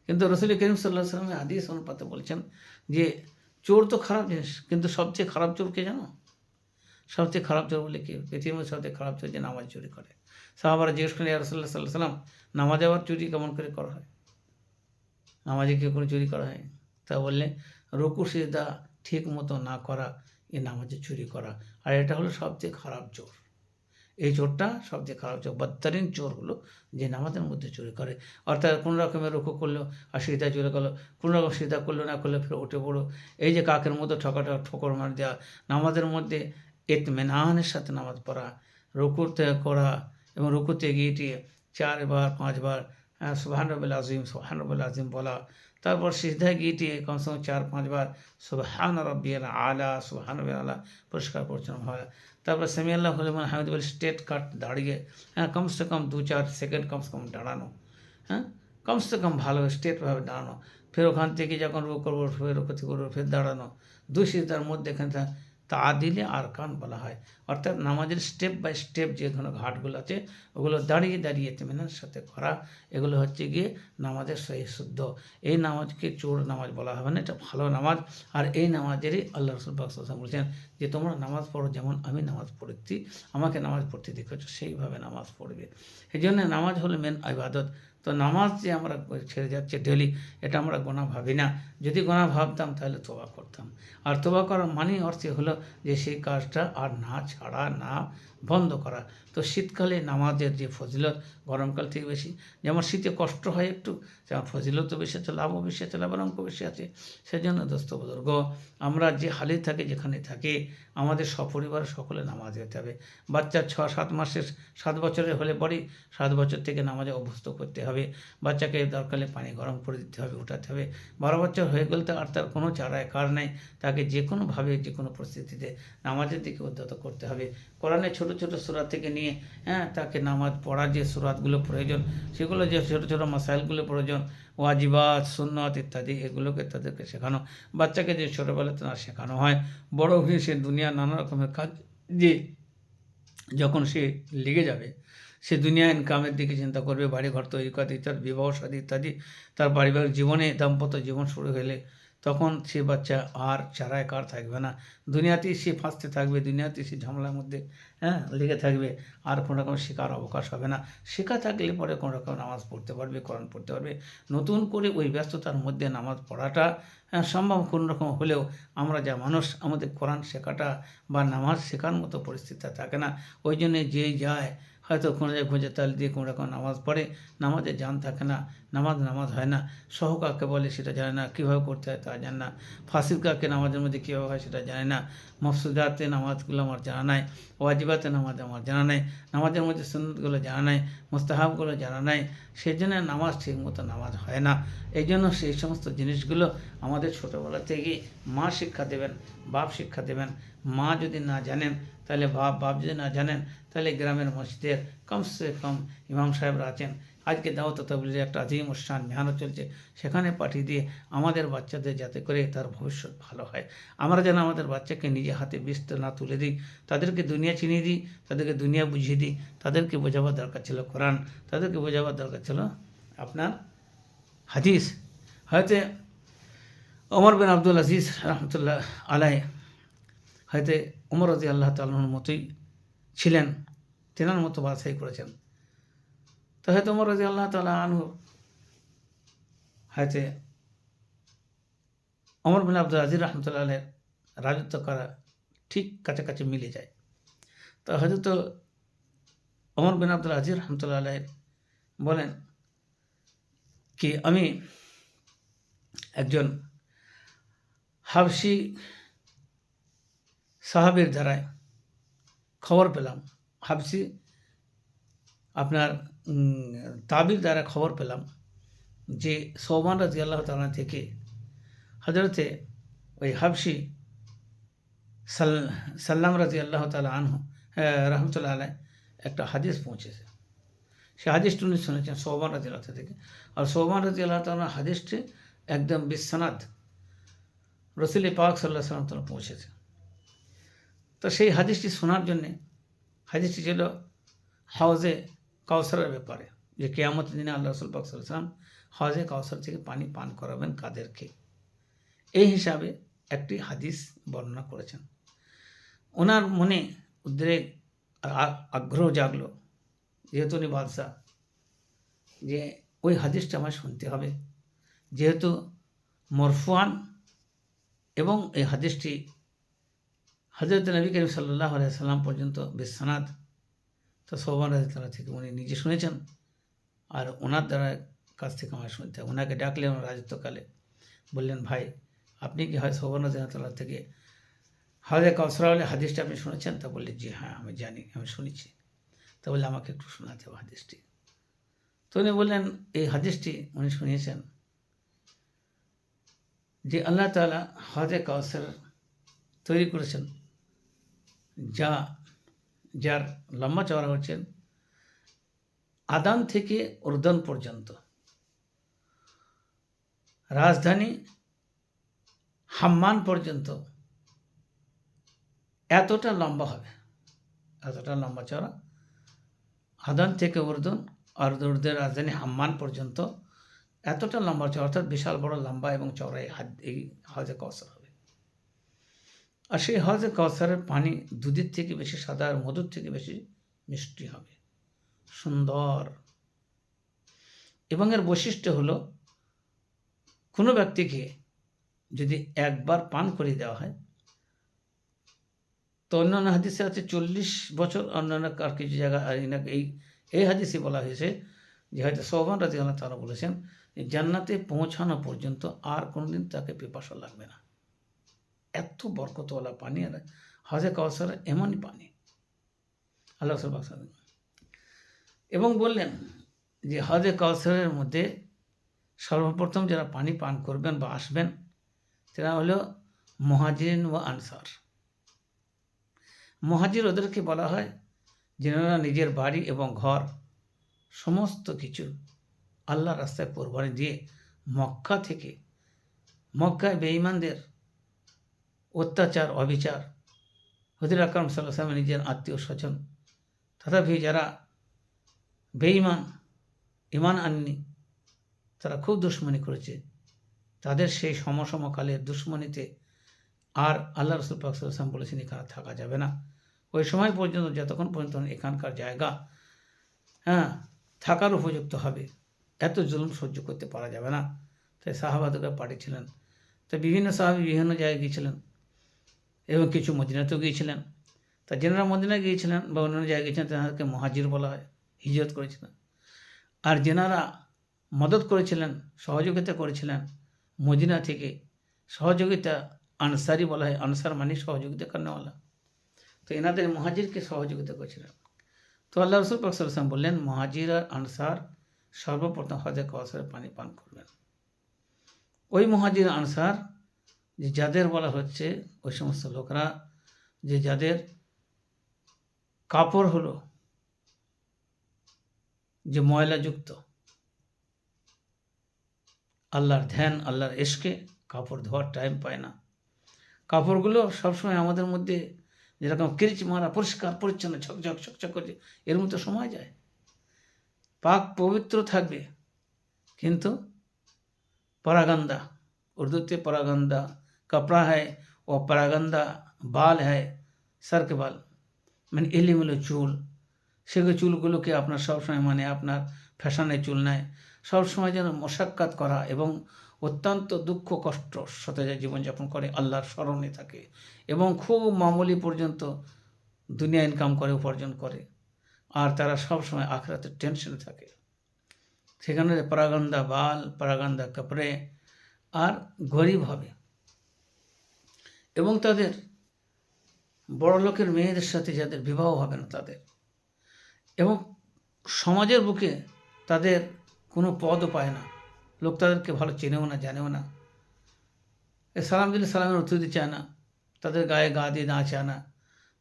কিন্তু রাসূল করিম সাল্লাল্লাহু আলাইহি ওয়াসাল্লাম হাদিস অনুপাতে বলছেন যে চোর তো খারাপ জিনিস, কিন্তু সবচেয়ে খারাপ চোর কে জানো? সবচেয়ে খারাপ চোর বলে কি? পৃথিবীর মধ্যে সবচেয়ে খারাপ চোর যে নামাজ চুরি করে। সাহাবারা জিজ্ঞেস করেন, ইয়া রাসূলুল্লাহ সাল্লাল্লাহু আলাইহি ওয়াসাল্লাম, নামাজ আবার চুরি কেমন করে করা হয়? নামাজে কি কোনো চুরি করা হয়? তা বললে রুকু সিজদা ঠিক মতো না করা, এ নামাজে চুরি করা, আর এটা হলো সবচেয়ে খারাপ চোর। এই চোরটা সবচেয়ে খারাপ চোর। বদতরিন চোর হলো যে নামাজের মধ্যে চুরি করে, অর্থাৎ কোনো রকমের রুকু করলো আর সিজদায় চলে গেলো, কোনো রকম সিজদা করলো না করলে ফের উঠে পড়ো, এই যে কাকের মতো ঠোকর মার দেওয়া। নামাজের মধ্যে ইতমিনানের সাথে নামাজ পড়া, রুকুতে করা এবং রুকুতে গিয়ে 4বার 5বার সুবহান রব্বিল আজিম বলা, তারপর সিজদায় গিয়ে কমসে কম 4-5বার সুবহান রব্বিয়াল আলা, সুবহান রব্বিয়াল আলা পরিষ্কার পরিচ্ছন্ন হয়। তারপর সামি আল্লাহু লিমান হামিদ বলে স্ট্রেট কাট দাঁড়িয়ে, কমসে কম 2-4 সেকেন্ড কমসে কম দাঁড়ানো, কমসে কম ভালো স্ট্রেটভাবে দাঁড়ানো। ফের ওখান থেকে যখন রুকু করবো ফের রুকুতে করবো ফের দাঁড়ানো। 2 সিজদার মধ্যে এখানে তাদিলে আরকান বলা হয়, অর্থাৎ নামাজের স্টেপ বাই স্টেপ যেগুলো ঘাটগুলো আছে ওগুলো দাঁড়িয়ে দাঁড়িয়ে ইতমিনানের সাথে করা, এগুলো হচ্ছে গিয়ে নামাজের সহি শুদ্ধ। এই নামাজকে চোর নামাজ বলা হবে না, এটা ভালো নামাজ। আর এই নামাজেরই আল্লাহ রাসূল পাক সাল্লাল্লাহু আলাইহি ওয়াসাল্লাম বলেছেন যে তোমরা নামাজ পড়ো যেমন আমি নামাজ পড়েছি, আমাকে নামাজ পড়তে দেখেছো সেইভাবে নামাজ পড়বে। এই জন্য নামাজ হলো মেন ইবাদত। তো নামাজ যে আমরা ছেড়ে যাচ্ছে ডেলি, এটা আমরা গোনা ভাবি না। যদি গোনা ভাবতাম তাহলে তওবা করতাম। আর তওবা করার মানেই অর্থে হলো যে সেই কাজটা আর না ছাড়া, না বন্ধ করা। তো শীতকালে নামাজের যে ফজিলত গরমকাল থেকে বেশি, যেমন শীতে কষ্ট হয় একটু, যেমন ফজিলতও বেশি আছে, লাভও বেশি আছে, লাভের অঙ্ক বেশি আছে। সেজন্য দোস্ত বুজুর্গ, আমরা যে হালে থাকি যেখানে থাকি আমাদের সপরিবার সকলে নামাজ যেতে হবে। বাচ্চা 6-7 মাসের 7 বছরের হলে পরেই 7 বছর থেকে নামাজে অভ্যস্ত করতে হবে। বাচ্চাকে দরকারে পানি গরম করে দিতে হবে, উঠাতে হবে। 12 বছর হয়ে গেলে তো আর তার কোনো চারায় কার নেই, তাকে যে কোনোভাবে যে কোনো পরিস্থিতিতে নামাজের দিকে উদ্যত করতে হবে। কোরআনে ছোট ছোট সূরা থেকে নিয়ে তাকে নামাজ পড়ার যে সূরাতগুলো প্রয়োজন, সেগুলো যে ছোট ছোট মাসাইলগুলো প্রয়োজন, ওয়াজিবাত সুন্নত ইত্যাদি, এগুলোকে তাদেরকে শেখানো। বাচ্চাকে যে ছোটোবেলাতে না শেখানো হয়, বড় হয়ে সে দুনিয়া নানা রকমের কাজ যে যখন সে লেগে যাবে, সে দুনিয়া ইনকামের দিকে চিন্তা করবে, বাড়ি ঘর তৈরি করা ইত্যাদি, বিবাহ শাদী ইত্যাদি, তার পারিবারিক জীবনে দাম্পত্য জীবন শুরু হলে তখন সে বাচ্চা আর চারায় কার থাকবে না। দুনিয়াতেই সে ফাঁসতে থাকবে, দুনিয়াতেই সে ঝামেলার মধ্যে লেগে থাকবে, আর কোনো রকম শেখার অবকাশ হবে না। শেখা থাকলে পরে কোনো রকম নামাজ পড়তে পারবে, কোরআন পড়তে পারবে। নতুন করে ওই ব্যস্ততার মধ্যে নামাজ পড়াটা সম্ভব কোনো রকম হলেও আমরা যা মানুষ, আমাদের কোরআন শেখাটা বা নামাজ শেখার মতো পরিস্থিতি থাকে না। ওই জন্যে যেই যায় হয়তো কোনো জায়গায় খোঁজে তাল দিয়ে কোনো রকম নামাজ পড়ে, নামাজে জান থাকে না, নামাজ হয় না। সহ কাকে বলে সেটা জানে না, কীভাবে করতে হয় তা জানে না। ফাসিল কাকে নামাজের মধ্যে কীভাবে হয় সেটা জানে না। মফসুদাতে নামাজগুলো আমার জানা নাই, ওয়াজিবাতে নামাজ আমার জানা নাই, নামাজের মধ্যে সুন্নতগুলো জানা নাই, মুস্তাহাবগুলো জানা নাই। সেই জন্য নামাজ ঠিক মতো নামাজ হয় না। এই জন্য সেই সমস্ত জিনিসগুলো আমাদের ছোটোবেলা থেকেই মা শিক্ষা দেবেন, বাপ শিক্ষা দেবেন। মা যদি না জানেন তাহলে বাপ যদি না জানেন তাহলে গ্রামের মসজিদের কমসে কম ইমাম সাহেবরা আছেন, আজকে দাওয়াত তাবলীগের একটা আজিম অনুষ্ঠান মেহনত চলছে, সেখানে পাঠিয়ে দিয়ে আমাদের বাচ্চাদের যাতে করে তার ভবিষ্যৎ ভালো হয়। আমরা যেন আমাদের বাচ্চাকে নিজে হাতে বীজ না তুলে দিই, তাদেরকে দুনিয়া চিনিয়ে দিই, তাদেরকে দুনিয়া বুঝিয়ে দিই। তাদেরকে বোঝাবার দরকার ছিল কোরআন, তাদেরকে বোঝাবার দরকার ছিল আপনার হাদিস। হয়তো ওমর বিন আব্দুল আজিজ রহমতুল্লাহ আলাই হয়তো ওমর রাদিয়াল্লাহু তাআলার মতোই ছিলেন, তেনার মতো বাছাই করেছেন। তো হয়তো ওমর রাদিয়াল্লাহু তাআলা আনহু হয়তো ওমর বিন আব্দুল আজিজ রহমতুল্লাহ আলাইহির রাজত্ব করা ঠিক কাছাকাছি মিলে যায়। তো হয়তো তো ওমর বিন আব্দুল আজিজ রহমতুল্লাহ আলাইহি বলেন কি আমি একজন হাবশি সাহাবীর দ্বারায় খবর পেলাম, হাবশি আপনার তাবির দ্বারা খবর পেলাম যে সৌবান রাদিয়াল্লাহু তাআলা থেকে হযরতে ওই হাবশি সাল্লাম রাদিয়াল্লাহু তাআলা আনহু রহমতুল্লাহ আলাইহি একটা হাদিস পৌঁছেছে। সে হাদিসটি উনি শুনেছেন সৌবান রাদিয়াল্লাহু থেকে। আর সৌবান রাদিয়াল্লাহু তাআলা হাদিসটি একদম বিসনাদ রাসূল পাক সাল্লাল্লাহু আলাইহি ওয়াসাল্লাম পৌঁছেছে। তো সেই হাদিসটি শোনার জন্যে, হাদিসটি ছিল হাউজে কাউসারের ব্যাপারে, যে কিয়ামতের দিনে আল্লাহ রাসূল পাক সাল্লাল্লাহু আলাইহি ওয়াসাল্লাম হাউজে কাউসার থেকে পানি পান করাবেন কাদেরকে, এই হিসাবে একটি হাদিস বর্ণনা করেছেন। ওনার মনে উদ্রেক আগ্রহ জাগলো, যেহেতু উনি বাদশাহ, যে ওই হাদিসটা আমার শুনতে হবে। যেহেতু মরফুয়ান এবং এই হাদিসটি হযরত নবী করিম সাল্লাল্লাহু আলাইহি ওয়াসাল্লাম পর্যন্ত বিসনাদ, তো সোহবান রাদিয়াল্লাহু থেকে উনি নিজে শুনেছেন, আর ওনার দ্বারা কাছ থেকে আমার শুনতে হয়। ওনাকে ডাকলে আমার রাজত্বকালে বললেন, ভাই আপনি কি হয় সোহবান রাদিয়াল্লাহু থেকে হাউজে কাউসার হলে হাদিসটা আপনি শুনেছেন? তা বললেন, জি হ্যাঁ আমি জানি, আমি শুনেছি। তা বললে আমাকে একটু শোনাতে হবে হাদিসটি। তো উনি বললেন, এই হাদিসটি উনি শুনিয়েছেন যে আল্লাহ তাআলা হাউজে কাউসার তৈরি করেছেন, যার লম্বা চওড়া হচ্ছেন আদান থেকে উর্দন পর্যন্ত, রাজধানী হাম্মান পর্যন্ত এতটা লম্বা হবে, এতটা লম্বা চওড়া। আদান থেকে উর্দন আর উর্দের রাজধানী হাম্মান পর্যন্ত এতটা লম্বা চওড়া, অর্থাৎ বিশাল বড় লম্বা এবং চওড়া এই হাউজে কাউসার হবে। আর সেই হাউজে কাউসারের পানি দুধের থেকে বেশি সাদা আর মধুর থেকে বেশি মিষ্টি হবে, সুন্দর। এবং এর বৈশিষ্ট্য হলো, কোনো ব্যক্তিকে যদি একবার পান করে দেওয়া হয়, তো অন্যান্য হাদিসে আছে 40 বছর, অন্যান্য আর কিছু জায়গা এই হাদিসে বলা হয়েছে যে হয়তো সোহবান রাদিয়াল্লাহু তাআলা বলেছেন যে জান্নাতে পৌঁছানো পর্যন্ত আর কোনোদিন তাকে পিপাসা লাগবে না। এত বরকতওয়ালা পানি, আর হাউজে কাউসার এমনই পানি আল্লাহ রাসূল। এবং বললেন যে হাউজে কাউসারের মধ্যে সর্বপ্রথম যারা পানি পান করবেন বা আসবেন, তারা হলো মুহাজিরিন ও আনসার। মুহাজির ওদেরকে বলা হয় যারা নিজের বাড়ি এবং ঘর সমস্ত কিছু আল্লাহর রাস্তায় কোরবানি দিয়ে মক্কায় বেঈমানদের অত্যাচার অবিচার, হুজুর আকরাম সাল্লাল্লাহু আলাইহি ওয়াসাল্লাম নিজের আত্মীয় স্বজন তথাপি যারা বেঈমান, ঈমান আননি, তারা খুব দুশমনি করেছে, তাদের সেই সমকালের দুশমনিতে আর আল্লাহ রাসূল পাক সাল্লাল্লাহু আলাইহি ওয়াসাল্লাম বলেছেন এখানে থাকা যাবে না। ওই সময় পর্যন্ত, যতক্ষণ পর্যন্ত এখানকার জায়গা থাকার উপযুক্ত হবে, এত জুলুম সহ্য করতে পারা যাবে না। তাই সাহাবাদেরকে পাঠিয়েছিলেন। তো বিভিন্ন সাহাবী বিভিন্ন জায়গায় গিয়েছিলেন এবং কিছু মদিনাতেও গিয়েছিলেন। তা যারা মদিনায় গিয়েছিলেন বা অন্যান্য জায়গায় গিয়েছিলেন তাদেরকে মুহাজির বলা হয়, হিজরত করেছিলেন। আর যারা মদত করেছিলেন, সহযোগিতা করেছিলেন মদিনা থেকে, সহযোগিতা আনসারি বলা হয়। আনসার মানে সহযোগিতা করেনেওয়ালা। তো এনাদের মুহাজিরকে সহযোগিতা করেছিলেন। তো আল্লাহ রাসূল পাক সাল্লাল্লাহু আলাইহি ওয়াসাল্লাম বললেন, মুহাজির আর আনসার সর্বপ্রথম হাউজে কাউসারের পানি পান করবেন। ওই মুহাজির আনসার যে যাদের বলা হচ্ছে, ওই সমস্ত লোকরা যে যাদের কাপড় হলো যে ময়লাযুক্ত, আল্লাহর ধ্যান, আল্লাহর ইশকে কাপড় ধোয়ার টাইম পায় না। কাপড়গুলো সবসময় আমাদের মধ্যে যেরকম কিরিচ মারা পরিষ্কার পরিচ্ছন্ন ঝকঝক করছে, এর মতো সময় যায়, পাক পবিত্র থাকবে, কিন্তু পরাগন্দা, উর্দুতে পরাগন্দা कपड़ा है ও পরাগন্দা বাল है, सर के बाल মানে এলোমেলো চুল, সেগুলো চুলগুলোকে আপনার সবসময় মানে আপনার ফ্যাশনে চুল নেয়, সবসময় যেন মশাক্কাত করা এবং অত্যন্ত দুঃখ কষ্ট সাথে জীবনযাপন করে, আল্লাহর স্মরণে থাকে এবং খুব মামুলি পর্যন্ত দুনিয়া ইনকাম করে, উপার্জন করে, আর তারা সবসময় আখিরাতের টেনশনে থাকে। সেখানে পরাগন্দা বাল, পরাগন্দা কাপড়ে, আর গরিব হবে এবং তাদের বড় লোকের মেয়েদের সাথে যাদের বিবাহ হবে না তাদের, এবং সমাজের বুকে তাদের কোনো পদও পায় না, লোক তাদেরকে ভালো চেনেও না, জানেও না, সালাম দিলে সালামের উত্তর দিতে চায় না, তাদের গায়ে গা দিয়ে চায় না,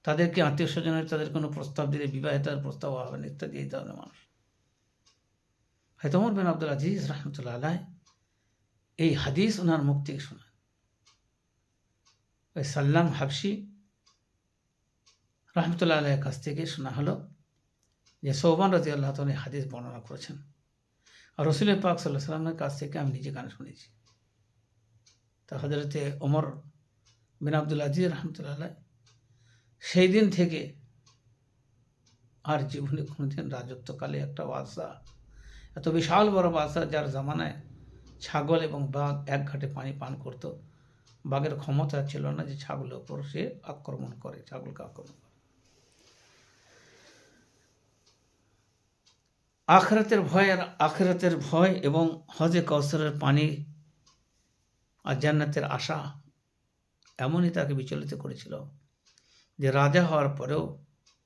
তাদেরকে আত্মীয় স্বজনের তাদের কোনো প্রস্তাব দিলে বিবাহিতার প্রস্তাব হবে না, ইত্যাদি এই ধরনের মানুষ। হয়তো ওমর বিন আব্দুল আজিজ রহমতুল্লাহ আলাইহি এই হাদিস ওনার মুখ থেকে শোনা। ওই সাল্লাম হাবশি রহমতুল্লাহ আলাইহির কাছ থেকে শোনা হলো যে সোহবান রাদিয়াল্লাহু তাআলা হাদিস বর্ণনা করেছেন, আর রাসূল পাক সাল্লাল্লাহু আলাইহি ওয়াসাল্লামের কাছ থেকে আমি নিজে কানে শুনেছি। তা হযরতে ওমর বিন আব্দুল আজিজ রহমতুল্লাহ আলাইহি সেই দিন থেকে আর জীবনে কোনোদিন রাজত্বকালে একটা বাদশাহ, এত বিশাল বড় বাদশাহ যার জামানায় ছাগল এবং বাঘ এক ঘাটে পানি পান করত, বাঘের ক্ষমতা ছিল না যে ছাগলের উপর সে আক্রমণ করে, ছাগলকে আক্রমণ করে। আখিরাতের ভয় এবং হজে কাউসারের পানি আর জান্নাতের আশা এমনই তাকে বিচলিত করেছিল যে রাজা হওয়ার পরেও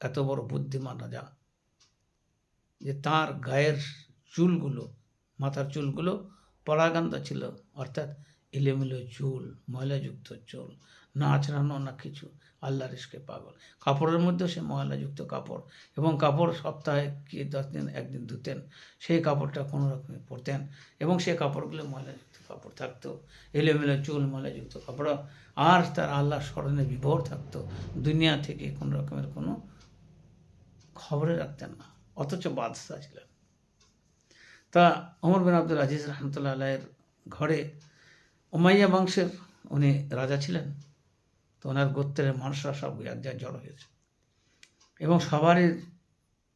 এত বড় বুদ্ধিমান রাজা যে তার গায়ের চুলগুলো, মাথার চুলগুলো পরাগান্দা ছিল, অর্থাৎ এলোমেলো চুল, ময়লাযুক্ত চুল, না আঁচড়ানো না কিছু, আল্লাহর ইশকে পাগল। কাপড়ের মধ্যেও সে ময়লাযুক্ত কাপড়, এবং কাপড় সপ্তাহে কি 10 দিন একদিন ধুতেন, সেই কাপড়টা কোনো রকমে পরতেন, এবং সেই কাপড়গুলো ময়লাযুক্ত কাপড় থাকতো, এলোমেলো চুল, ময়লাযুক্ত কাপড়, আর তার আল্লাহর স্মরণে বিভোর থাকতো, দুনিয়া থেকে কোনো রকমের কোনো খবরে রাখতেন না, অথচ বাদশাহ ছিলেন। তা ওমর বিন আব্দুল আজিজ রহমতুল্লাহ আলাইয়ের ঘরে উমাইয়া বংশের উনি রাজা ছিলেন। তো ওনার গোত্রের মানুষরা সব এক জায়গায় জড়ো হয়েছে, এবং সবারই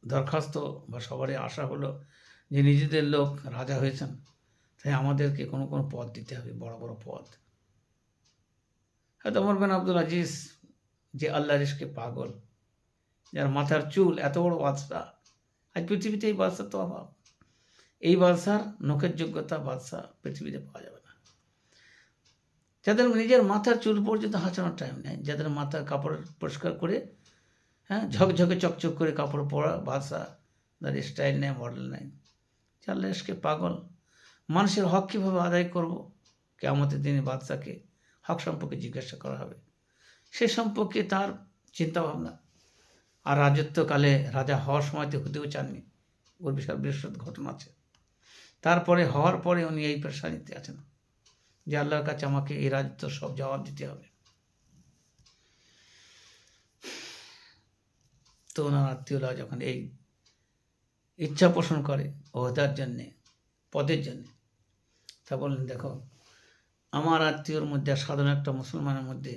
দরখাস্ত বা সবারই আশা হলো যে নিজেদের লোক রাজা হয়েছেন, তাই আমাদেরকে কোনো কোনো পদ দিতে হবে, বড় বড় পদ। হয়তো ওমর বিন আব্দুল আজিজ যে আল্লাহর ইশকে পাগল, যার মাথার চুল, এত বড় বাদশাহ, আজ পৃথিবীতে এই বাদশাহ তো অভাব, এই বাদশার নখের যোগ্যতা বাদশাহ পৃথিবীতে পাওয়া যাবে না। যাদের নিজের মাথার চুল পর্যন্ত হাঁচানোর টাইম নেই, যাদের মাথার কাপড় পরিষ্কার করে, ঝকঝকে চকচক করে কাপড় পরা বাদশাহ, তার স্টাইল নেই, মডেল নেই, আল্লাহর ইশকে পাগল। মানুষের হক কীভাবে আদায় করব, কিয়ামতের দিনে বাদশাকে হক সম্পর্কে জিজ্ঞাসা করা হবে, সে সম্পর্কে তার চিন্তাভাবনা। আর রাজত্বকালে রাজা হওয়ার সময় তো হতেও চাননি, ওর বিশাল বৃহৎ ঘটনা আছে। তারপরে হওয়ার পরে উনি এই পেরেশানিতে আছেন যে আল্লাহর কাছে আমাকে এই রাজত্ব সব জবাব দিতে হবে। তো ওনার আত্মীয়রা যখন এই ইচ্ছা পোষণ করে ওহদার জন্যে, পদের জন্যে, তা বললেন, দেখো আমার আত্মীয়র মধ্যে আর সাধারণ একটা মুসলমানের মধ্যে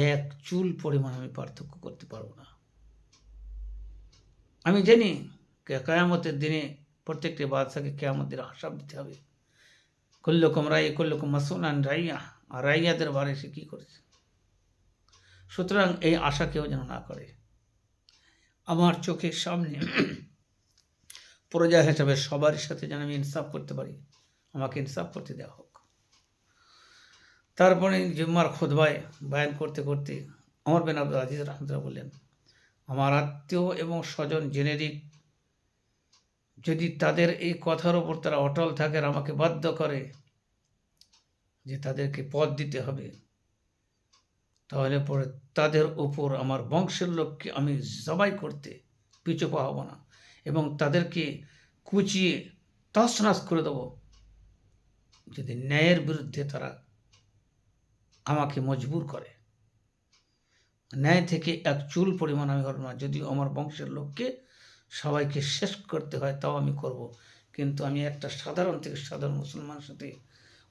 এক চুল পরিমাণ আমি পার্থক্য করতে পারবো না। আমি জানি কিয়ামতের দিনে প্রত্যেকটি বাদশাকে কিয়ামতের হিসাব দিতে হবে। কুল্লুকুম রাই কুল্লুকুম মাসউলান রাইয়া, আর রাইয়াদের বারে সে কী করেছে। সুতরাং এই আশা কেউ যেন না করে। আমার চোখের সামনে প্রজা হিসাবে সবার সাথে যেন আমি ইনসাফ করতে পারি, আমাকে ইনসাফ করতে দেওয়া হোক। তারপরে জুম্মার খুতবায় বয়ান করতে করতে ওমর বিন আব্দুল আজিজ রহমতুল্লাহ বললেন, আমার আত্মীয় এবং স্বজন জেনেরিক যদি তাদের এই কথার ওপর তারা অটল থাকে আর আমাকে বাধ্য করে যে তাদেরকে পদ দিতে হবে, তাহলে পরে তাদের উপর আমার বংশের লোককে আমি জবাই করতে পিছু পা হব না, এবং তাদেরকে কুচিয়ে তছনছ করে দেব যদি ন্যায়ের বিরুদ্ধে তারা আমাকে মজবুর করে। ন্যায় থেকে এক চুল পরিমাণ আমি হব না, যদিও আমার বংশের লোককে সবাইকে শেষ করতে হয় তাও আমি করব, কিন্তু আমি একটা সাধারণ থেকে সাধারণ মুসলমানের সাথে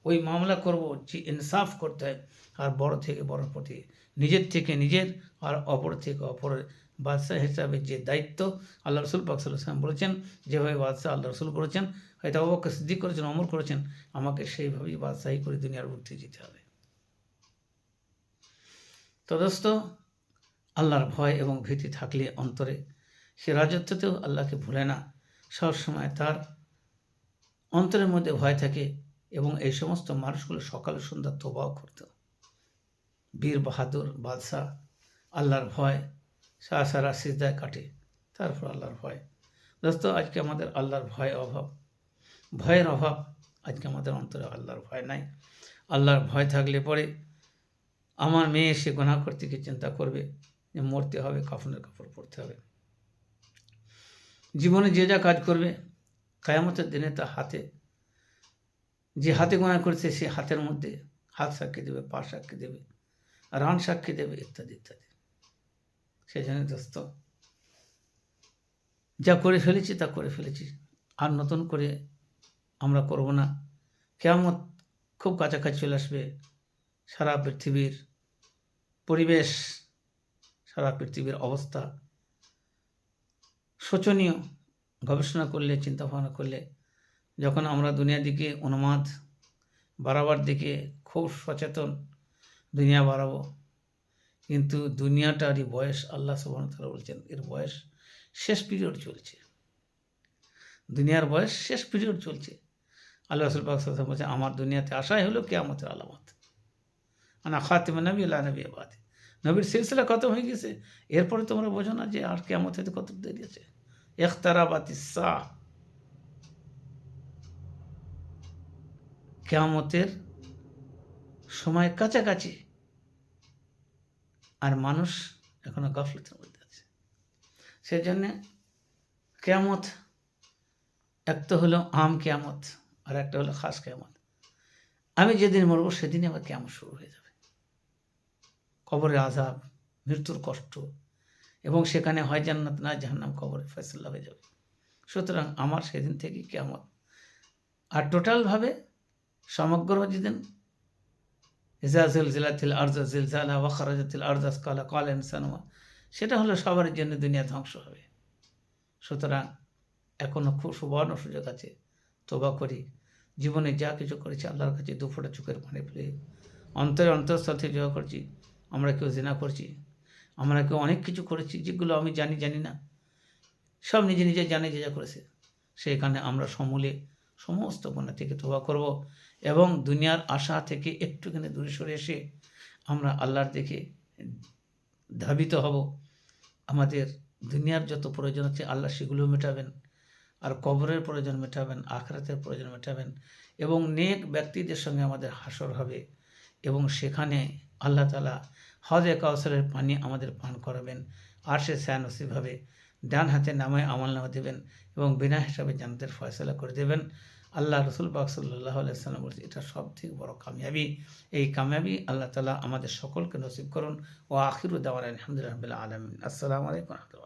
ওই মামলা করব যে ইনসাফ করতে হয়। আর বড় থেকে বড় প্রতি, নিজের থেকে নিজের, আর অপর থেকে অপরের বাদশাহ হিসাবে যে দায়িত্ব আল্লাহ রসুল পাক সাল্লাল্লাহু আলাইহি ওয়াসাল্লাম বলেছেন, যেভাবে বাদশাহ আল্লাহ রসুল করেছেন, হয়তো আবু বকর সিদ্দিক করেছেন, ওমর করেছেন, আমাকে সেইভাবেই বাদশাহী করে দুনিয়ার বুক থেকে যেতে হবে। তো দোস্ত, আল্লাহর ভয় এবং ভীতি থাকলে অন্তরে, সে রাজত্বতেও আল্লাহকে ভুলে না, সবসময় তার অন্তরের মধ্যে ভয় থাকে। এবং এই সমস্ত মানুষগুলো সকাল সন্ধ্যা তওবাও করত। বীর বাহাদুর বাদশাহ আল্লাহর ভয় সারা সিজদায় কাটে, তারপর আল্লাহর ভয়। দোস্ত, আজকে আমাদের আল্লাহর ভয়ের অভাব, আজকে আমাদের অন্তরে আল্লাহর ভয় নাই। আল্লাহর ভয় থাকলে পরে আমার মেয়ে সে গুনাহ করতে গিয়ে চিন্তা করবে যে মরতে হবে, কাফনের কাপড় পরতে হবে। জীবনে যে যা কাজ করবে কিয়ামতের দিনে তা হাতে, যে হাতে গুনাহ করেছে সে হাতের মধ্যে হাত সাক্ষী দেবে, পা সাক্ষী দেবে, রান সাক্ষী দেবে, ইত্যাদি ইত্যাদি। সেই জন্য দোস্ত, যা করে ফেলেছি তা করে ফেলেছি, আর নতুন করে আমরা করব না। কিয়ামত খুব কাছাকাছি চলে আসবে। সারা পৃথিবীর পরিবেশ, সারা পৃথিবীর অবস্থা শোচনীয়। গবেষণা করলে, চিন্তা ভাবনা করলে, যখন আমরা দুনিয়ার দিকে উন্মাদ বাড়াবার দিকে খুব সচেতন, দুনিয়া বাড়াবো, কিন্তু দুনিয়াটারই বয়স আল্লাহ সুবহানাহু ওয়া তাআলা বলছেন এর বয়স শেষ পিরিয়ড চলছে। দুনিয়ার বয়স শেষ পিরিয়ড চলছে। আল্লাহ রসুল পাক সাল্লাল্লাহু আলাইহি ওয়াসাল্লাম বলছে আমার দুনিয়াতে আসাই হলো কিয়ামতের আলামত। আনা খাতিমুন নবী লা নবিয়্যা বাদি। নবীর সিলসিলা খতম হয়ে গেছে, এরপরে তোমরা বোঝো না যে আর কিয়ামত হতে কত দেরি আছে। ইখতারাবাতিস সাআহ, কিয়ামতের সময় কাছাকাছি, আর মানুষ এখনো গাফলতের মধ্যে আছে। সেজন্যে কিয়ামত এক তো হলো আম কিয়ামত, আর একটা হলো খাস কিয়ামত। আমি যেদিন মরবো সেদিনই আবার কিয়ামত শুরু হয়ে যাবে। কবরের আযাব, মৃত্যুর কষ্ট, এবং সেখানে হয় জান্নাত না জাহান্নাম, কবরে ফয়সালা হয়ে যাবে। সুতরাং আমার সেদিন থেকেই কিয়ামত। আর টোটালভাবে সমগ্র যেদিন ইযা যুলজিলাতিল আরদু জিলজালাহা ওয়া খারাজাতিল আরদু আসকালাহা ক্বালা ইনসানু মা, সেটা হলো সবার জন্য দুনিয়া ধ্বংস হবে। সুতরাং এখনও খুব সুবর্ণ সুযোগ আছে, তওবা করি। জীবনে যা কিছু করেছি আল্লাহর কাছে দুফোঁটা চোখের পানি ফেলে অন্তরে অন্তঃস্থল থেকে দোয়া করছি। আমরা কেউ জিনা করছি, আমরা কেউ অনেক কিছু করেছি যেগুলো আমি জানি না, সব নিজে নিজে জানে যে যা করেছে। সেখানে আমরা সমূলে সমস্ত গুনাহ থেকে তওবা করব এবং দুনিয়ার আশা থেকে একটুখানি দূরে সরে এসে আমরা আল্লাহর দিকে ধাবিত হব। আমাদের দুনিয়ার যত প্রয়োজন আছে আল্লাহ সেগুলো মেটাবেন, আর কবরের প্রয়োজন মেটাবেন, আখিরাতের প্রয়োজন মেটাবেন, এবং নেক ব্যক্তিদের সঙ্গে আমাদের হাসর হবে, এবং সেখানে আল্লাহ তাআলা হযে কাউসারের পানি আমাদের পান করাবেন। আরশে ছায়া নসিব হবে, ডান হাতে নামায় আমলনামা দেবেন এবং বিনা হিসাবে জান্নাতের ফয়সালা করে দেবেন। আল্লাহ রসুল পাক সাল্লাল্লাহু আলাইহি ওয়াসাল্লাম বলছে এটা সবথেকে বড় কামিয়াবি। এই কামিয়াবি আল্লাহ তাআলা আমাদের সকলকে নসিব করুন। ওয়া আখিরু দাওয়ানা আলহামদুলিল্লাহি রাব্বিল আলামিন। আসসালামু আলাইকুম ওয়া রাহমাতুল্লাহ।